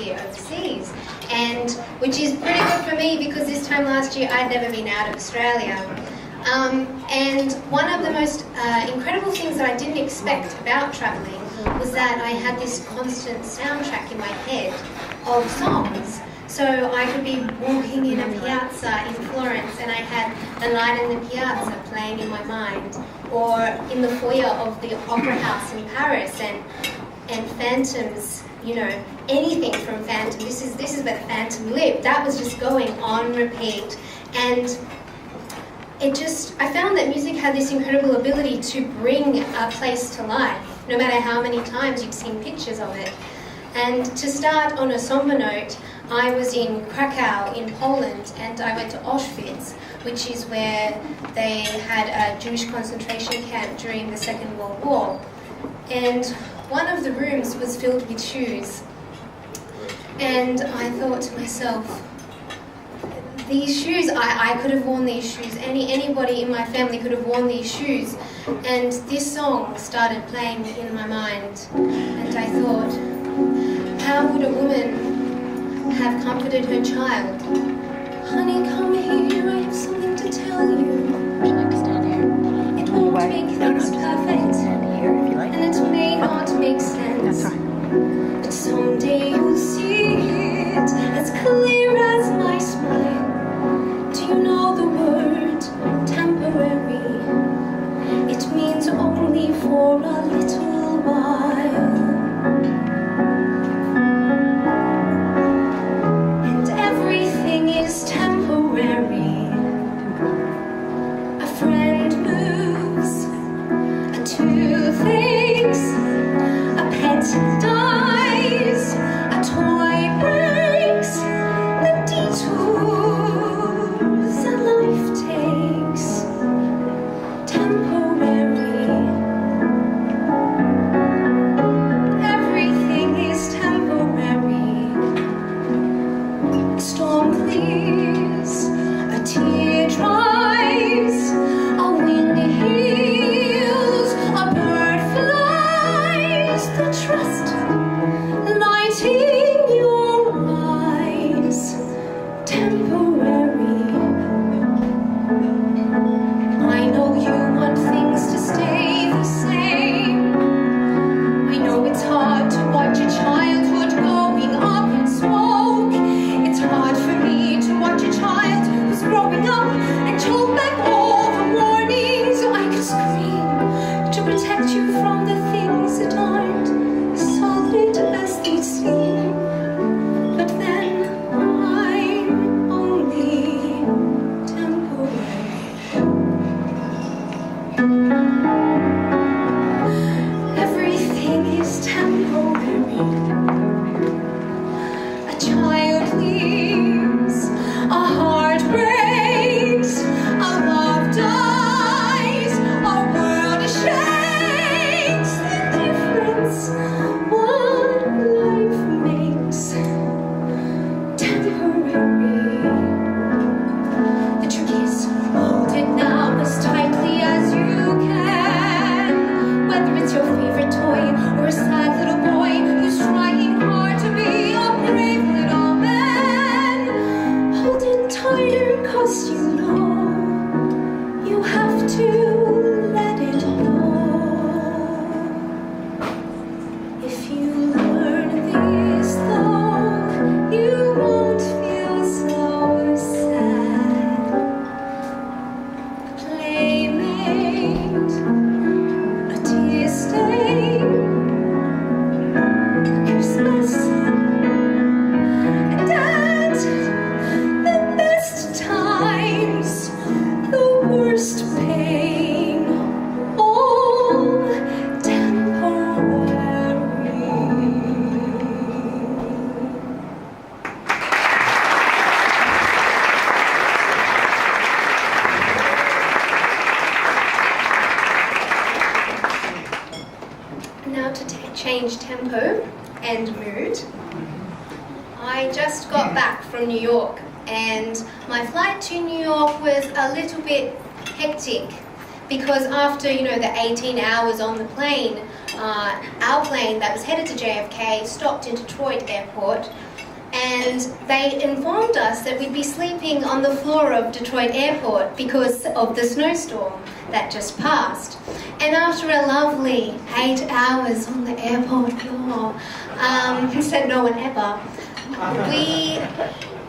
year overseas, and which is pretty good for me because this time last year I'd never been out of Australia. And one of the most incredible things that I didn't expect about travelling was that I had this constant soundtrack in my head of songs. So I could be walking in a piazza in Florence and I had The Night in the Piazza playing in my mind, or in the foyer of the Opera House in Paris, and Phantoms, you know, anything from Phantom. This is where the Phantom lived. That was just going on repeat. And I found that music had this incredible ability to bring a place to life, no matter how many times you've seen pictures of it. And to start on a somber note, I was in Krakow in Poland, and I went to Auschwitz, which is where they had a Jewish concentration camp during the Second World War. And one of the rooms was filled with shoes. And I thought to myself, these shoes, I could have worn these shoes. Anybody in my family could have worn these shoes. And this song started playing in my mind. And I thought, how would a woman have comforted her child? Honey, come here, I have something to tell you. It won't make things perfect, and it may not make sense. But someday you'll see it as clear as my smile. Do you know the word temporary? It means only for a little while. And everything is temporary. A friend moves, a tooth aches, a pet dies, a toy breaks, the detours a life takes, temporary. Everything is temporary. A storm clears, a tear dries, a wind heals, a bird flies. The trust lighting your eyes, temporary. I know you want things to stay the same. I know it's hard to watch your childhood going up in smoke. It's hard for me to watch a child who's growing up and told back all the warnings. I could scream to protect you from the things that aren't solid as they seem. But then I'm only temporary. Everything is temporary. A child leaves, a heart breaks, a love dies, a world shakes. The difference one life makes, temporary. The trick is hold it now as tightly as you can. Whether it's your favorite toy or a sad little boy who's trying hard to be a brave little man, hold it tighter, 'cause you know you have to let it go. If you learn this though, you won't feel so sad. Playmate, a tear stain, Christmas, and at the best times, the worst pain, all temporary. Now to change tempo and mood. I just got back from New York, and my flight to New York was a little bit hectic because after, the 18 hours on the plane, our plane that was headed to JFK stopped in Detroit Airport, and they informed us that we'd be sleeping on the floor of Detroit Airport because of the snowstorm that just passed. And after a lovely 8 hours on the airport floor, said no one ever, we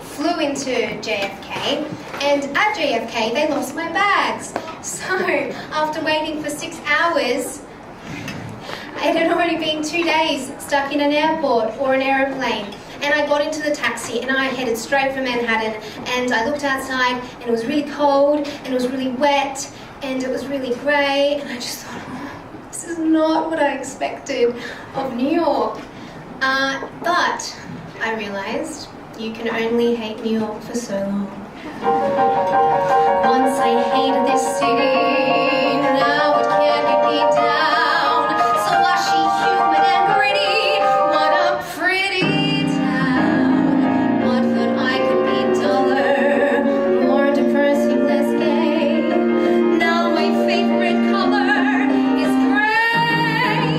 flew into JFK, and at JFK they lost my bags. So after waiting for 6 hours, it had already been 2 days stuck in an airport or an aeroplane. And I got into the taxi and I headed straight for Manhattan, and I looked outside and it was really cold and it was really wet and it was really grey, and I just thought, oh, this is not what I expected of New York. But I realised you can only hate New York for so long. Once I hated this city, now it can't get me down. So washy, humid and gritty, what a pretty town. What thought I could be duller, more depressing, less gay. Now my favorite color is grey.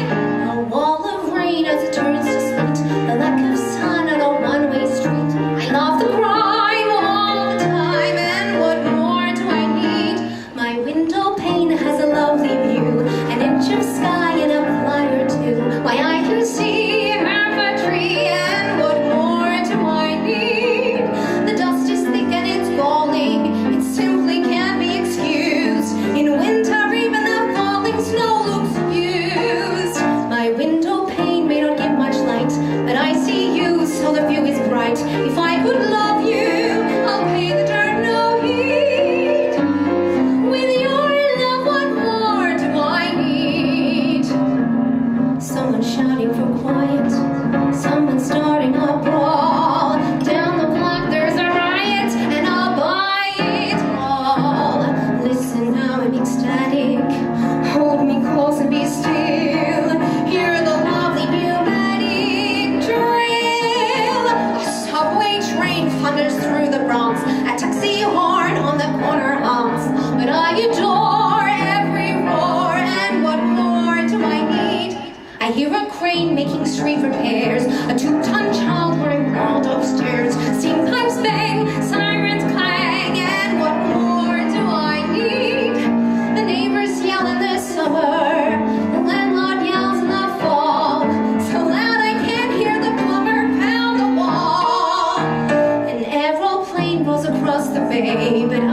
A wall of rain as it turns to sleet, the lack of sun on a one-way street. I love the crime all the time, and what more do I need? My window pane has a lovely view, an inch of sky and a fly or two. Why, I can see half a tree, and what more do I need? The dust is thick and it's galling, it simply can't be excused. In winter even the falling snow looks used. My window pane may not give much light, but I see you, so the view is bright. If I could love you, I'll pay the dirt no heed. With your love, what more do I need? Someone shouting for quiet, someone starting a brawl. Down the block there's a riot, and I'll buy it all. Listen now, I'm ecstatic, hold me close and be still. Hear the lovely pneumatic drill. A subway train thunders through the Bronx, a taxi horn on the corner honks. But I adore every roar, and what more do I need? I hear a crane making street repairs, a 2-ton child wearing world upstairs. Steam pipes bang, sirens clang, and what more do I need? The neighbors yell in the summer, the landlord yells in the fall, so loud I can't hear the plumber pound the wall. An aeroplane rolls across the bay, but